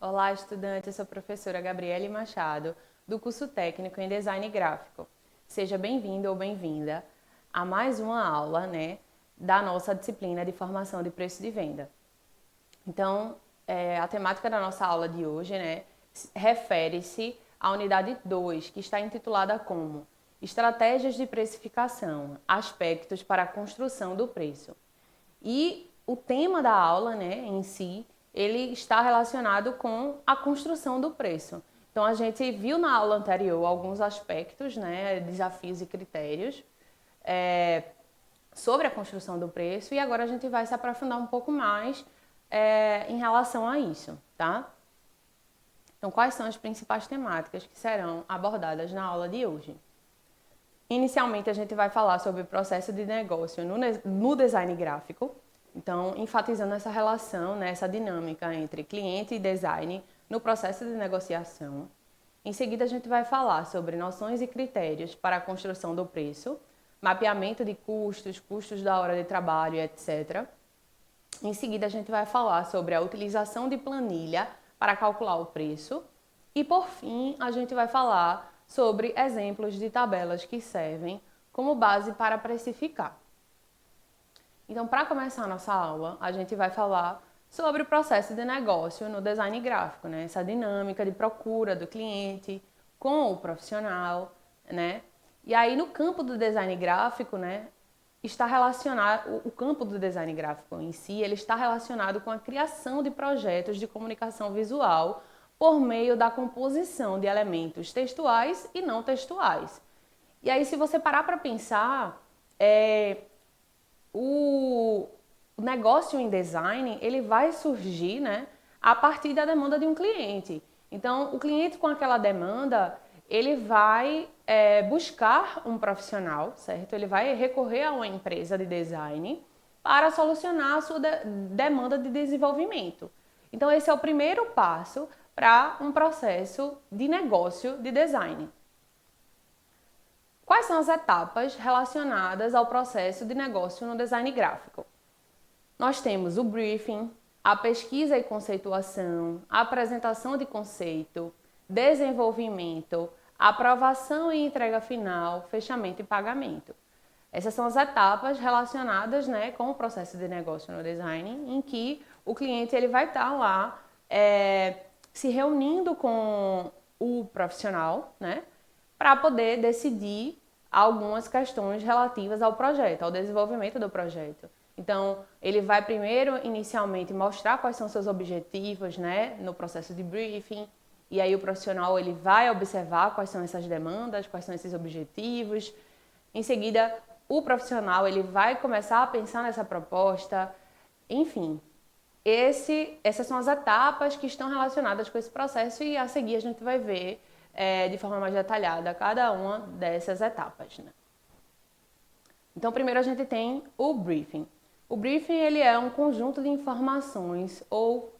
Olá, estudante, eu sou a professora Gabriele Machado, do curso técnico em Design Gráfico. Seja bem-vindo ou bem-vinda a mais uma aula, da nossa disciplina de formação de preço de venda. Então, a temática da nossa aula de hoje, refere-se à unidade 2, que está intitulada como Estratégias de Precificação, Aspectos para a Construção do Preço. E o tema da aula, em si, ele está relacionado com a construção do preço. Então, a gente viu na aula anterior alguns aspectos, desafios e critérios sobre a construção do preço, e agora a gente vai se aprofundar um pouco mais em relação a isso, tá? Então, quais são as principais temáticas que serão abordadas na aula de hoje? Inicialmente, a gente vai falar sobre o processo de negócio no design gráfico. Então, enfatizando essa relação, essa dinâmica entre cliente e design no processo de negociação. Em seguida, a gente vai falar sobre noções e critérios para a construção do preço, mapeamento de custos, custos da hora de trabalho, etc. Em seguida, a gente vai falar sobre a utilização de planilha para calcular o preço. E, por fim, a gente vai falar sobre exemplos de tabelas que servem como base para precificar. Então, para começar a nossa aula, a gente vai falar sobre o processo de negócio no design gráfico, essa dinâmica de procura do cliente com o profissional, E aí, no campo do design gráfico, está relacionado, o campo do design gráfico em si, ele está relacionado com a criação de projetos de comunicação visual por meio da composição de elementos textuais e não textuais. E aí, se você parar para pensar, o negócio em design, ele vai surgir, a partir da demanda de um cliente. Então, o cliente com aquela demanda, ele vai buscar um profissional, certo? Ele vai recorrer a uma empresa de design para solucionar a sua demanda de desenvolvimento. Então, esse é o primeiro passo para um processo de negócio de design. Quais são as etapas relacionadas ao processo de negócio no design gráfico? Nós temos o briefing, a pesquisa e conceituação, a apresentação de conceito, desenvolvimento, aprovação e entrega final, fechamento e pagamento. Essas são as etapas relacionadas com o processo de negócio no design, em que o cliente ele vai estar lá se reunindo com o profissional, para poder decidir algumas questões relativas ao projeto, ao desenvolvimento do projeto. Então, ele vai primeiro, inicialmente, mostrar quais são seus objetivos, no processo de briefing, e aí o profissional ele vai observar quais são essas demandas, quais são esses objetivos. Em seguida, o profissional ele vai começar a pensar nessa proposta, enfim. Essas são as etapas que estão relacionadas com esse processo e a seguir a gente vai ver de forma mais detalhada cada uma dessas etapas. Então, primeiro a gente tem o briefing. O briefing ele é um conjunto de informações ou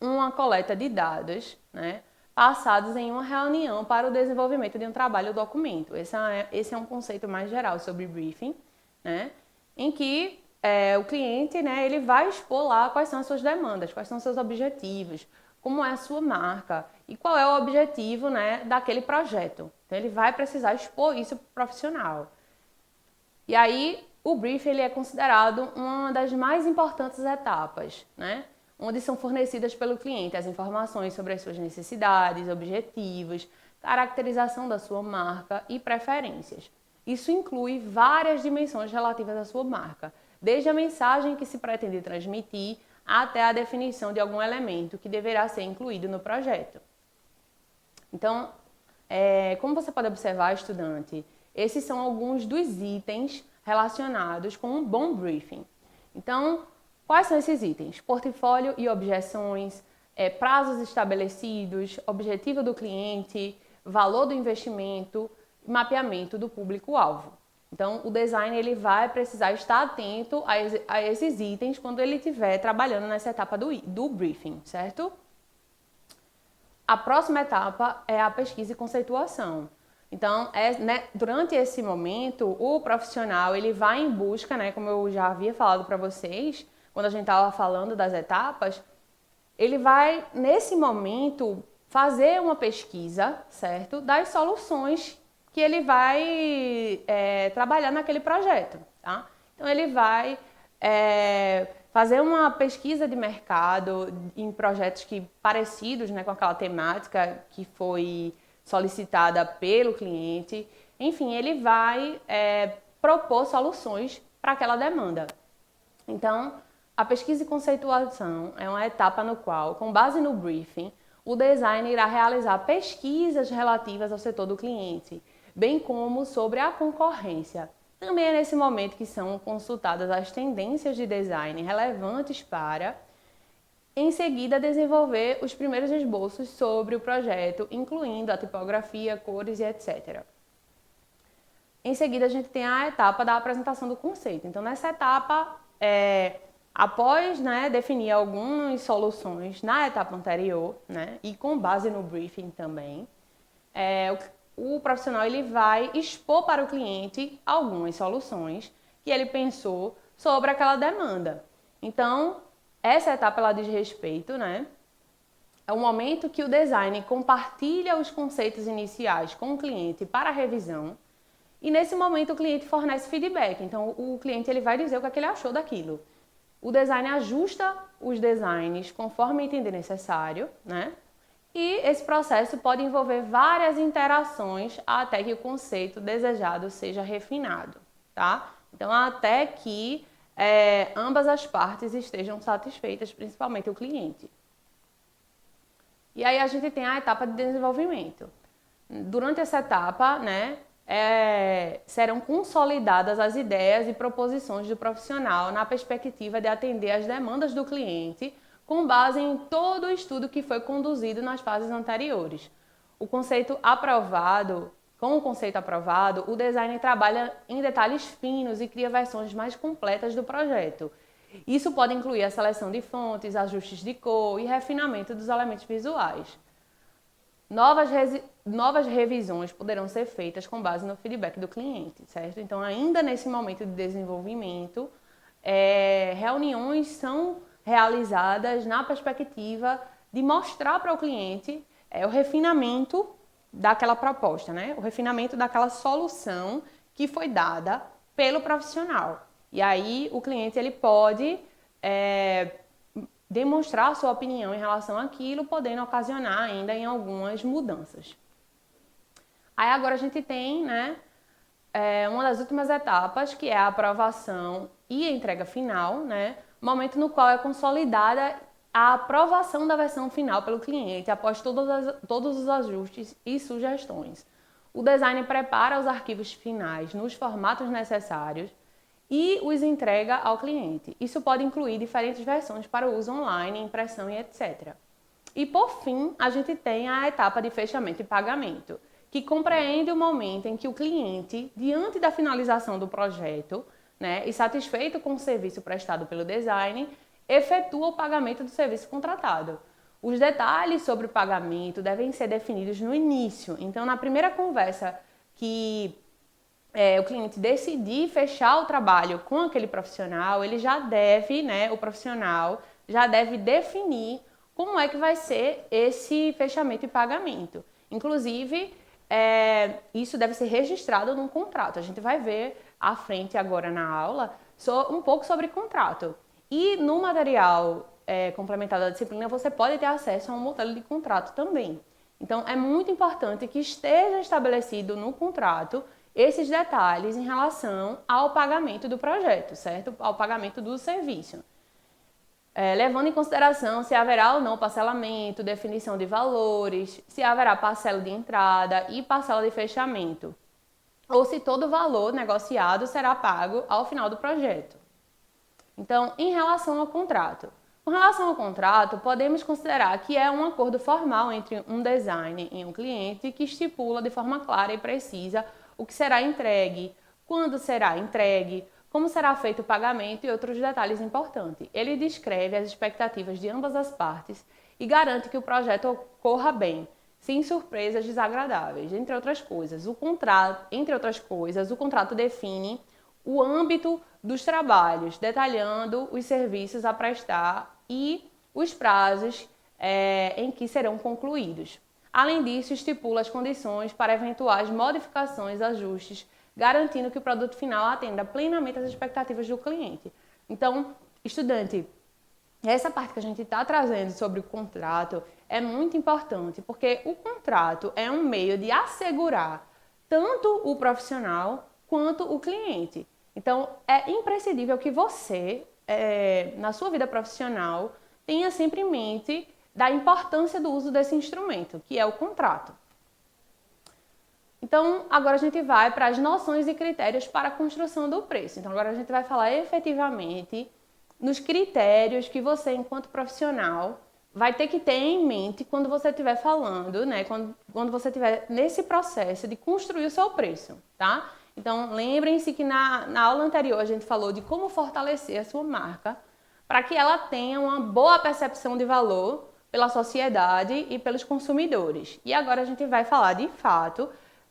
uma coleta de dados, passados em uma reunião para o desenvolvimento de um trabalho ou documento. Esse é um conceito mais geral sobre briefing, em que o cliente ele vai expor lá quais são as suas demandas, quais são os seus objetivos, como é a sua marca e qual é o objetivo daquele projeto. Então, ele vai precisar expor isso para o profissional. E aí, o briefing ele é considerado uma das mais importantes etapas, onde são fornecidas pelo cliente as informações sobre as suas necessidades, objetivos, caracterização da sua marca e preferências. Isso inclui várias dimensões relativas à sua marca, desde a mensagem que se pretende transmitir até a definição de algum elemento que deverá ser incluído no projeto. Então, como você pode observar, estudante, esses são alguns dos itens relacionados com um bom briefing. Então, quais são esses itens? Portfólio e objeções, prazos estabelecidos, objetivo do cliente, valor do investimento, mapeamento do público-alvo. Então, o design ele vai precisar estar atento a esses itens quando ele estiver trabalhando nessa etapa do briefing, certo? A próxima etapa é a pesquisa e conceituação. Então, durante esse momento, o profissional ele vai em busca, né, como eu já havia falado para vocês, quando a gente estava falando das etapas, ele vai, nesse momento, fazer uma pesquisa, certo, das soluções que ele vai trabalhar naquele projeto, tá? Então, ele vai fazer uma pesquisa de mercado em projetos parecidos, né, com aquela temática que foi solicitada pelo cliente. Enfim, ele vai propor soluções para aquela demanda. Então, a pesquisa e conceituação é uma etapa no qual, com base no briefing, o designer irá realizar pesquisas relativas ao setor do cliente, bem como sobre a concorrência. Também é nesse momento que são consultadas as tendências de design relevantes para, em seguida, desenvolver os primeiros esboços sobre o projeto, incluindo a tipografia, cores e etc. Em seguida, a gente tem a etapa da apresentação do conceito. Então, nessa etapa, após definir algumas soluções na etapa anterior, e com base no briefing também, o profissional ele vai expor para o cliente algumas soluções que ele pensou sobre aquela demanda. Então, essa etapa ela diz respeito, é o momento que o design compartilha os conceitos iniciais com o cliente para revisão e nesse momento o cliente fornece feedback. Então, o cliente ele vai dizer o que ele achou daquilo. O design ajusta os designs conforme entender necessário, E esse processo pode envolver várias interações até que o conceito desejado seja refinado, tá? Então, até que ambas as partes estejam satisfeitas, principalmente o cliente. E aí a gente tem a etapa de desenvolvimento. Durante essa etapa, serão consolidadas as ideias e proposições do profissional na perspectiva de atender às demandas do cliente com base em todo o estudo que foi conduzido nas fases anteriores. Com o conceito aprovado, o designer trabalha em detalhes finos e cria versões mais completas do projeto. Isso pode incluir a seleção de fontes, ajustes de cor e refinamento dos elementos visuais. Novas revisões poderão ser feitas com base no feedback do cliente, certo? Então, ainda nesse momento de desenvolvimento, reuniões são realizadas na perspectiva de mostrar para o cliente o refinamento daquela proposta, o refinamento daquela solução que foi dada pelo profissional. E aí o cliente ele pode demonstrar a sua opinião em relação àquilo, podendo ocasionar ainda em algumas mudanças. Aí agora a gente tem uma das últimas etapas, que é a aprovação e a entrega final, momento no qual é consolidada a aprovação da versão final pelo cliente, após todos os ajustes e sugestões. O designer prepara os arquivos finais nos formatos necessários e os entrega ao cliente. Isso pode incluir diferentes versões para uso online, impressão e etc. E por fim, a gente tem a etapa de fechamento e pagamento, que compreende o momento em que o cliente, diante da finalização do projeto, e satisfeito com o serviço prestado pelo design, efetua o pagamento do serviço contratado. Os detalhes sobre o pagamento devem ser definidos no início. Então, na primeira conversa que o cliente decidir fechar o trabalho com aquele profissional, ele já deve, o profissional já deve definir como é que vai ser esse fechamento e pagamento. Inclusive, isso deve ser registrado num contrato. A gente vai ver à frente agora na aula um pouco sobre contrato. E no material complementar da disciplina você pode ter acesso a um modelo de contrato também. Então é muito importante que esteja estabelecido no contrato esses detalhes em relação ao pagamento do projeto, certo? Ao pagamento do serviço. Levando em consideração se haverá ou não parcelamento, definição de valores, se haverá parcela de entrada e parcela de fechamento, ou se todo o valor negociado será pago ao final do projeto. Então, em relação ao contrato. Com relação ao contrato, podemos considerar que é um acordo formal entre um designer e um cliente que estipula de forma clara e precisa o que será entregue, quando será entregue, como será feito o pagamento e outros detalhes importantes. Ele descreve as expectativas de ambas as partes e garante que o projeto ocorra bem, sem surpresas desagradáveis. Entre outras coisas, o contrato define o âmbito dos trabalhos, detalhando os serviços a prestar e os prazos em que serão concluídos. Além disso, estipula as condições para eventuais modificações, ajustes, garantindo que o produto final atenda plenamente às expectativas do cliente. Então, estudante, essa parte que a gente está trazendo sobre o contrato é muito importante, porque o contrato é um meio de assegurar tanto o profissional quanto o cliente. Então, é imprescindível que você, na sua vida profissional, tenha sempre em mente da importância do uso desse instrumento, que é o contrato. Então, agora a gente vai para as noções e critérios para a construção do preço. Então, agora a gente vai falar efetivamente nos critérios que você, enquanto profissional, vai ter que ter em mente quando você estiver falando, né? Quando você estiver nesse processo de construir o seu preço, tá? Então, lembrem-se que na aula anterior a gente falou de como fortalecer a sua marca para que ela tenha uma boa percepção de valor pela sociedade e pelos consumidores. E agora a gente vai falar de fato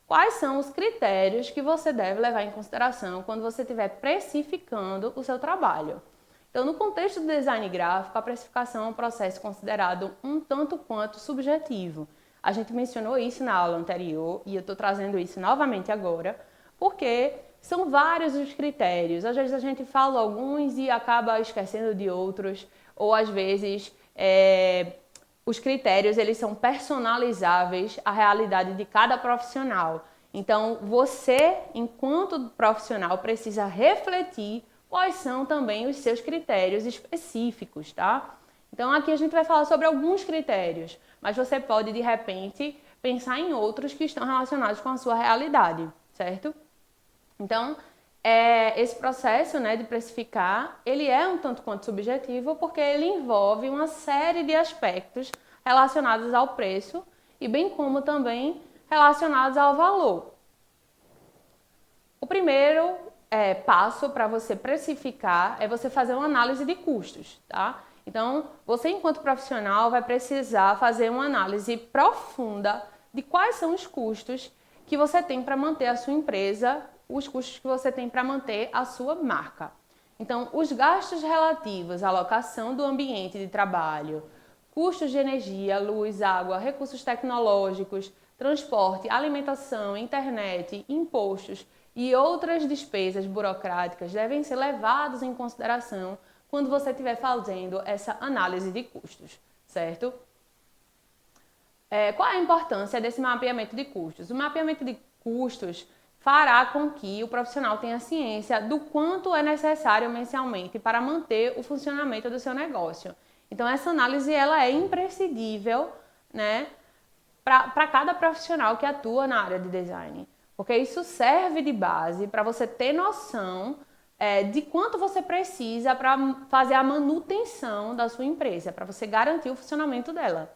quais são os critérios que você deve levar em consideração quando você estiver precificando o seu trabalho. Então, no contexto do design gráfico, a precificação é um processo considerado um tanto quanto subjetivo. A gente mencionou isso na aula anterior e eu estou trazendo isso novamente agora, porque são vários os critérios. Às vezes a gente fala alguns e acaba esquecendo de outros, ou às vezes os critérios eles são personalizáveis à realidade de cada profissional. Então, você, enquanto profissional, precisa refletir quais são também os seus critérios específicos, tá? Então, aqui a gente vai falar sobre alguns critérios, mas você pode, de repente, pensar em outros que estão relacionados com a sua realidade, certo? Então, esse processo, né, de precificar, ele é um tanto quanto subjetivo porque ele envolve uma série de aspectos relacionados ao preço e bem como também relacionados ao valor. O primeiro passo para você precificar é você fazer uma análise de custos, tá? Então, você enquanto profissional vai precisar fazer uma análise profunda de quais são os custos que você tem para manter a sua empresa, os custos que você tem para manter a sua marca. Então, os gastos relativos à locação do ambiente de trabalho, custos de energia, luz, água, recursos tecnológicos, transporte, alimentação, internet, impostos e outras despesas burocráticas devem ser levados em consideração quando você estiver fazendo essa análise de custos, certo? Qual é a importância desse mapeamento de custos? O mapeamento de custos fará com que o profissional tenha ciência do quanto é necessário mensalmente para manter o funcionamento do seu negócio. Então, essa análise ela é imprescindível, né, para cada profissional que atua na área de design, porque isso serve de base para você ter noção de quanto você precisa para fazer a manutenção da sua empresa, para você garantir o funcionamento dela.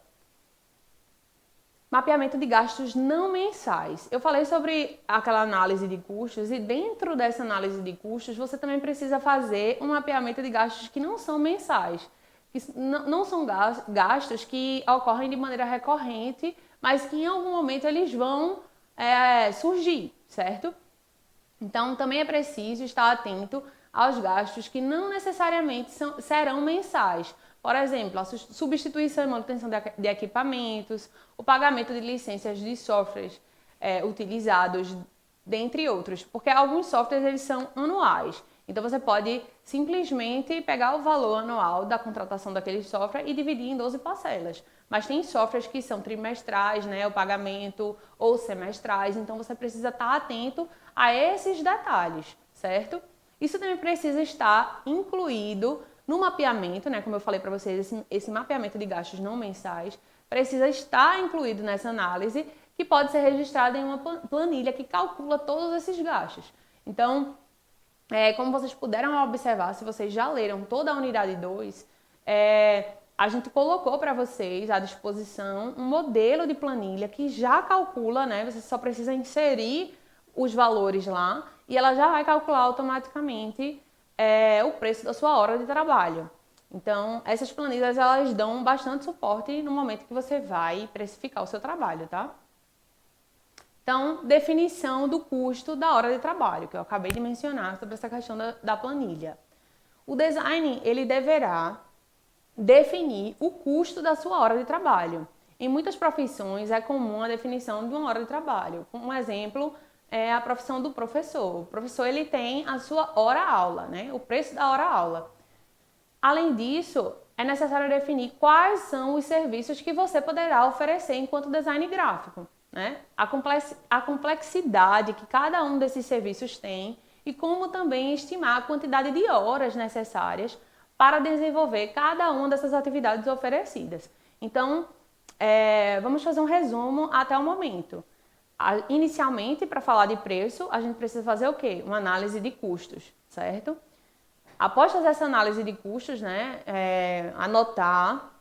Mapeamento de gastos não mensais. Eu falei sobre aquela análise de custos e dentro dessa análise de custos você também precisa fazer um mapeamento de gastos que não são mensais, que não são gastos que ocorrem de maneira recorrente, mas que em algum momento eles vão surgir, certo? Então também é preciso estar atento aos gastos que não necessariamente serão mensais. Por exemplo, a substituição e manutenção de equipamentos, o pagamento de licenças de softwares utilizados, dentre outros. Porque alguns softwares eles são anuais. Então você pode simplesmente pegar o valor anual da contratação daquele software e dividir em 12 parcelas. Mas tem softwares que são trimestrais, né, o pagamento, ou semestrais. Então você precisa estar atento a esses detalhes, certo? Isso também precisa estar incluído no mapeamento, né, como eu falei para vocês, esse mapeamento de gastos não mensais precisa estar incluído nessa análise, que pode ser registrada em uma planilha que calcula todos esses gastos. Então, como vocês puderam observar, se vocês já leram toda a unidade 2, a gente colocou para vocês à disposição um modelo de planilha que já calcula, né, você só precisa inserir os valores lá e ela já vai calcular automaticamente o preço da sua hora de trabalho. Então, essas planilhas, elas dão bastante suporte no momento que você vai precificar o seu trabalho, tá? Então, definição do custo da hora de trabalho, que eu acabei de mencionar sobre essa questão da planilha. O design, ele deverá definir o custo da sua hora de trabalho. Em muitas profissões é comum a definição de uma hora de trabalho. Um exemplo é a profissão do professor. O professor, ele tem a sua hora-aula, né? O preço da hora-aula. Além disso, é necessário definir quais são os serviços que você poderá oferecer enquanto design gráfico, né? A complexidade que cada um desses serviços tem e como também estimar a quantidade de horas necessárias para desenvolver cada uma dessas atividades oferecidas. Então, vamos fazer um resumo até o momento. Inicialmente, para falar de preço, a gente precisa fazer o quê? Uma análise de custos, certo? Após fazer essa análise de custos, né, anotar,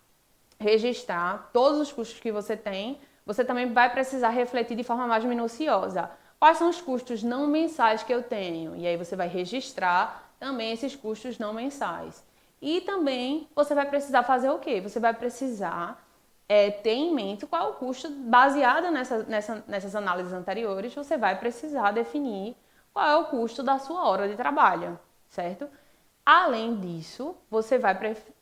registrar todos os custos que você tem, você também vai precisar refletir de forma mais minuciosa. Quais são os custos não mensais que eu tenho? E aí você vai registrar também esses custos não mensais. E também você vai precisar fazer o quê? Você vai precisar ter em mente qual é o custo, baseado nessas análises anteriores, você vai precisar definir qual é o custo da sua hora de trabalho, certo? Além disso, você vai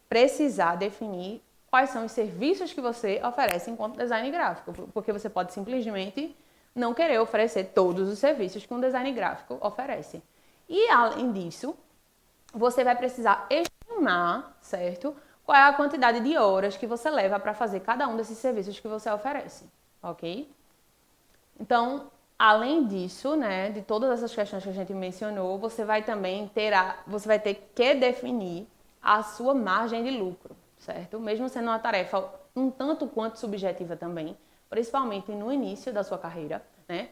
precisar definir quais são os serviços que você oferece enquanto design gráfico, porque você pode simplesmente não querer oferecer todos os serviços que um design gráfico oferece. E além disso, você vai precisar estimar, certo? Qual é a quantidade de horas que você leva para fazer cada um desses serviços que você oferece, ok? Então, além disso, né, de todas essas questões que a gente mencionou, você vai também ter que definir a sua margem de lucro, certo? Mesmo sendo uma tarefa um tanto quanto subjetiva também, principalmente no início da sua carreira, né?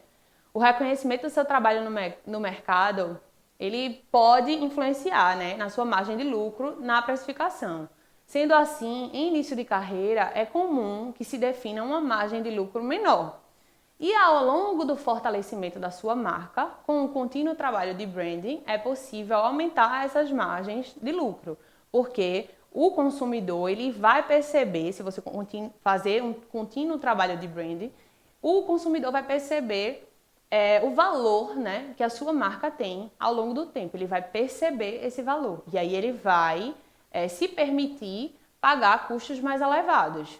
O reconhecimento do seu trabalho no mercado, ele pode influenciar, né, na sua margem de lucro na precificação. Sendo assim, em início de carreira, é comum que se defina uma margem de lucro menor. E ao longo do fortalecimento da sua marca, com o contínuo trabalho de branding, é possível aumentar essas margens de lucro, porque o consumidor ele vai perceber, se você fazer um contínuo trabalho de branding, o consumidor vai perceber o valor, né, que a sua marca tem ao longo do tempo. Ele vai perceber esse valor e aí ele vai se permitir pagar custos mais elevados.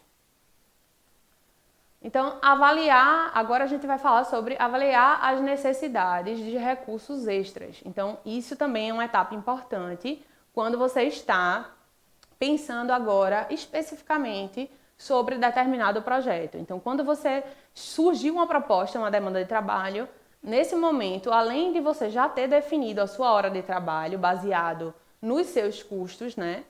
Então, agora a gente vai falar sobre avaliar as necessidades de recursos extras. Então, isso também é uma etapa importante quando você está pensando agora especificamente sobre determinado projeto. Então, quando você surgiu uma proposta, uma demanda de trabalho, nesse momento, além de você já ter definido a sua hora de trabalho baseado nos seus custos, né?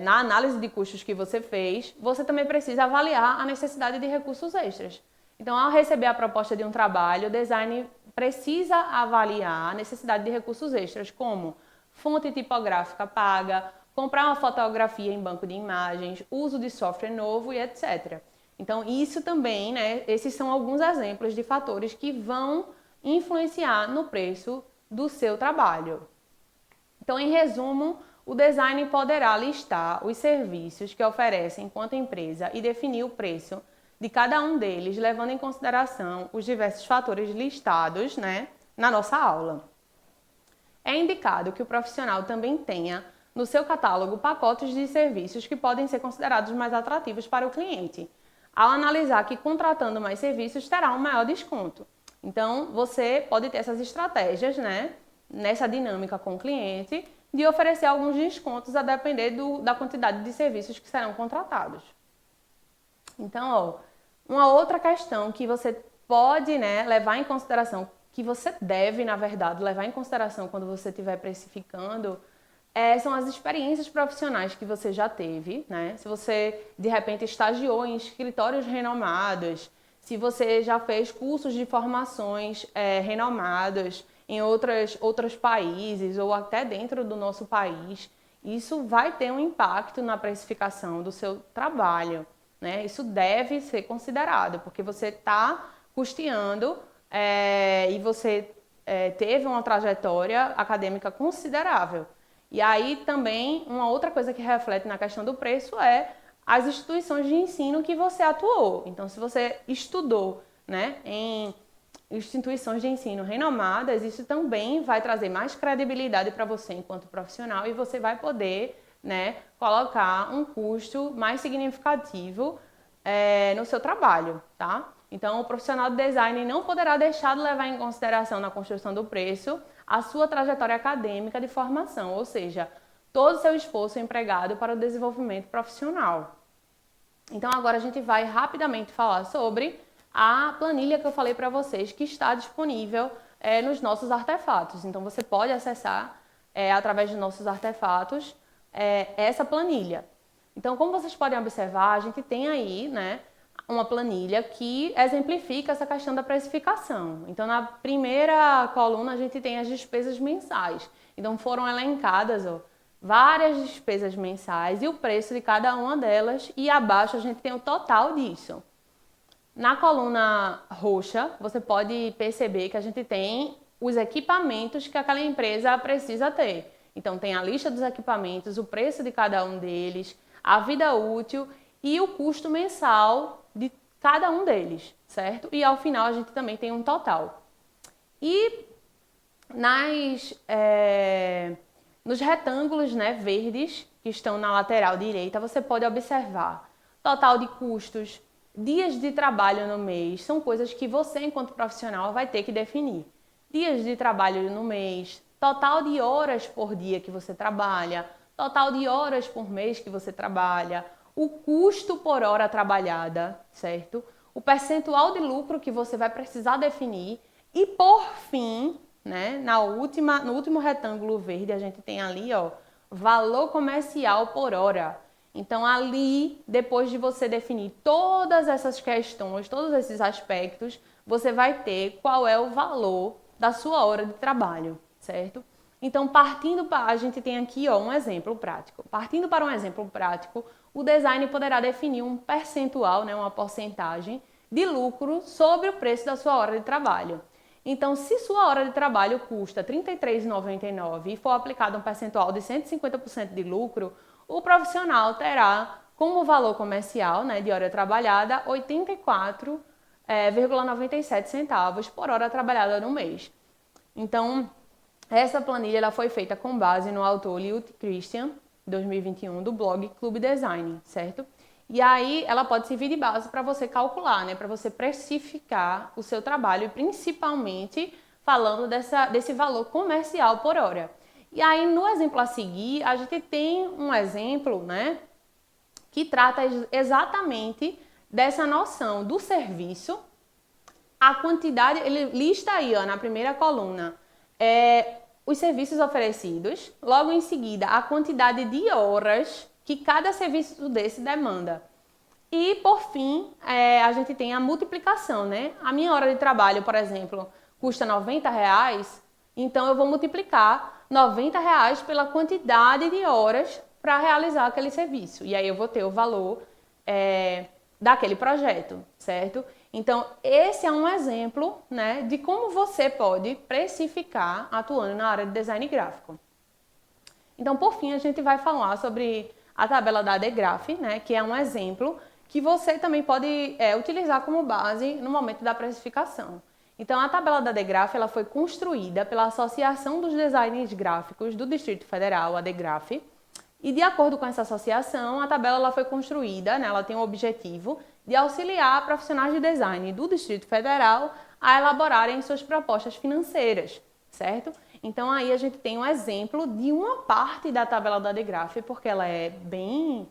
Na análise de custos que você fez, você também precisa avaliar a necessidade de recursos extras. Então, ao receber a proposta de um trabalho, o design precisa avaliar a necessidade de recursos extras, como fonte tipográfica paga, comprar uma fotografia em banco de imagens, uso de software novo e etc. Então, isso também, né, esses são alguns exemplos de fatores que vão influenciar no preço do seu trabalho. Então, em resumo, o design poderá listar os serviços que oferece enquanto empresa e definir o preço de cada um deles, levando em consideração os diversos fatores listados, né, na nossa aula. É indicado que o profissional também tenha no seu catálogo pacotes de serviços que podem ser considerados mais atrativos para o cliente, ao analisar que contratando mais serviços terá um maior desconto. Então, você pode ter essas estratégias, né, nessa dinâmica com o cliente, de oferecer alguns descontos a depender da quantidade de serviços que serão contratados. Então, uma outra questão que você pode, né, levar em consideração, que você deve, na verdade, levar em consideração quando você estiver precificando, são as experiências profissionais que você já teve, né? Se você, de repente, estagiou em escritórios renomados, se você já fez cursos de formações renomados em outros países ou até dentro do nosso país, isso vai ter um impacto na precificação do seu trabalho, né? Isso deve ser considerado, porque você está custeando e você teve uma trajetória acadêmica considerável. E aí também uma outra coisa que reflete na questão do preço é as instituições de ensino que você atuou. Então, se você estudou, né, em instituições de ensino renomadas, isso também vai trazer mais credibilidade para você enquanto profissional e você vai poder, né, colocar um custo mais significativo no seu trabalho, tá? Então, o profissional de design não poderá deixar de levar em consideração na construção do preço a sua trajetória acadêmica de formação, ou seja, todo o seu esforço empregado para o desenvolvimento profissional. Então, agora a gente vai rapidamente falar sobre a planilha que eu falei para vocês, que está disponível nos nossos artefatos. Então, você pode acessar, através dos nossos artefatos, essa planilha. Então, como vocês podem observar, a gente tem aí, né, uma planilha que exemplifica essa questão da precificação. Então, na primeira coluna, a gente tem as despesas mensais. Então, foram elencadas várias despesas mensais e o preço de cada uma delas, e abaixo a gente tem o total disso. Na coluna roxa, você pode perceber que a gente tem os equipamentos que aquela empresa precisa ter. Então, tem a lista dos equipamentos, o preço de cada um deles, a vida útil e o custo mensal de cada um deles, certo? E ao final a gente também tem um total. E nos retângulos, né, verdes que estão na lateral direita, você pode observar total de custos, dias de trabalho no mês, são coisas que você, enquanto profissional, vai ter que definir. Dias de trabalho no mês, total de horas por dia que você trabalha, total de horas por mês que você trabalha, o custo por hora trabalhada, certo? O percentual de lucro que você vai precisar definir e, por fim, né, no último retângulo verde, a gente tem ali, valor comercial por hora. Então, ali, depois de você definir todas essas questões, todos esses aspectos, você vai ter qual é o valor da sua hora de trabalho, certo? Então, a gente tem aqui um exemplo prático. Partindo para um exemplo prático, o design poderá definir um percentual, né, uma porcentagem de lucro sobre o preço da sua hora de trabalho. Então, se sua hora de trabalho custa R$ 33,99 e for aplicado um percentual de 150% de lucro, o profissional terá como valor comercial, né, de hora trabalhada R$ 84,97 centavos por hora trabalhada no mês. Então, essa planilha ela foi feita com base no autor Liut Christian, 2021, do blog Clube Design, certo? E aí ela pode servir de base para você calcular, né, para você precificar o seu trabalho, e principalmente falando desse valor comercial por hora. E aí no exemplo a seguir, a gente tem um exemplo, né, que trata exatamente dessa noção do serviço, a quantidade, ele lista aí na primeira coluna, os serviços oferecidos, logo em seguida a quantidade de horas que cada serviço desse demanda. E, por fim, a gente tem a multiplicação, né? A minha hora de trabalho, por exemplo, custa R$90, então eu vou multiplicar R$90 pela quantidade de horas para realizar aquele serviço. E aí eu vou ter o valor daquele projeto, certo? Então, esse é um exemplo, né, de como você pode precificar atuando na área de design gráfico. Então, por fim, a gente vai falar sobre a tabela da Adegraph, né, que é um exemplo que você também pode utilizar como base no momento da precificação. Então, a tabela da Adegraph ela foi construída pela Associação dos Designers Gráficos do Distrito Federal, a Adegraph, e de acordo com essa associação, a tabela ela foi construída, né, ela tem o objetivo de auxiliar profissionais de design do Distrito Federal a elaborarem suas propostas financeiras, certo? Então aí a gente tem um exemplo de uma parte da tabela da Adegraph, porque ela é bem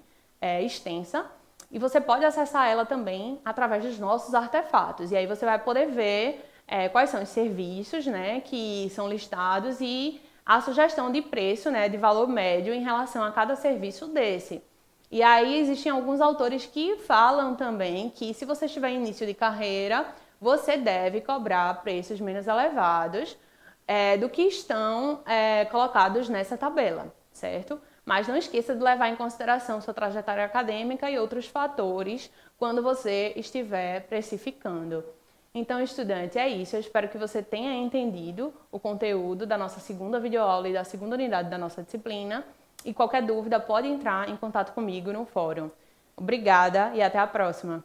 extensa, e você pode acessar ela também através dos nossos artefatos. E aí você vai poder ver quais são os serviços, né, que são listados e a sugestão de preço, né, de valor médio em relação a cada serviço desse. E aí existem alguns autores que falam também que se você estiver em início de carreira, você deve cobrar preços menos elevados do que estão colocados nessa tabela, certo? Mas não esqueça de levar em consideração sua trajetória acadêmica e outros fatores quando você estiver precificando. Então, estudante, é isso. Eu espero que você tenha entendido o conteúdo da nossa segunda videoaula e da segunda unidade da nossa disciplina. E qualquer dúvida pode entrar em contato comigo no fórum. Obrigada e até a próxima!